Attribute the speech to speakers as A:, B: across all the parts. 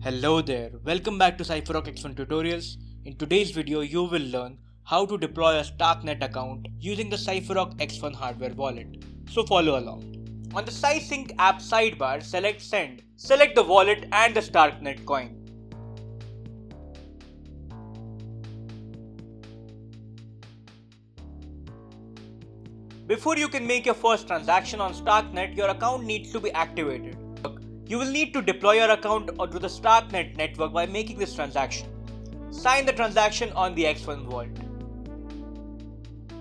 A: Hello there, welcome back to Cypherock X1 tutorials. In today's video, you will learn how to deploy a Starknet account using the Cypherock X1 Hardware Wallet. So follow along. On the SciSync app sidebar, select Send. Select the wallet and the Starknet coin. Before you can make your first transaction on Starknet, your account needs to be activated. You will need to deploy your account onto the Starknet network by making this transaction. Sign the transaction on the X1 Vault.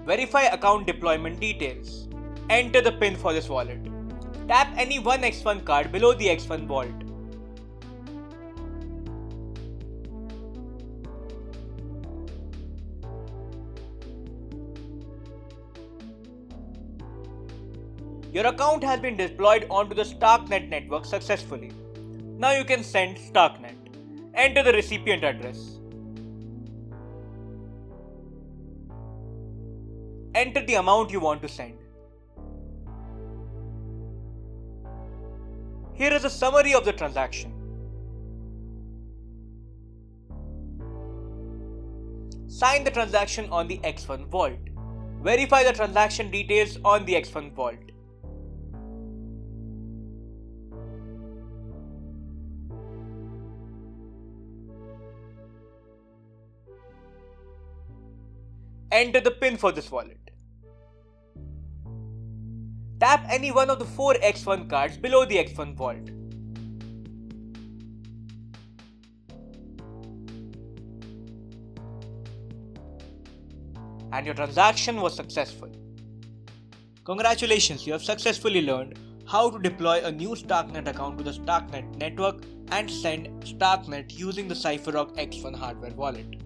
A: Verify account deployment details. Enter the PIN for this wallet. Tap any one X1 card below the X1 Vault. Your account has been deployed onto the Starknet network successfully. Now you can send Starknet. Enter the recipient address. Enter the amount you want to send. Here is a summary of the transaction. Sign the transaction on the X1 Vault. Verify the transaction details on the X1 Vault. Enter the PIN for this wallet. Tap any one of the 4 X1 cards below the X1 Vault. And your transaction was successful. Congratulations, you have successfully learned how to deploy a new Starknet account to the Starknet network and send Starknet using the Cypherock X1 Hardware Wallet.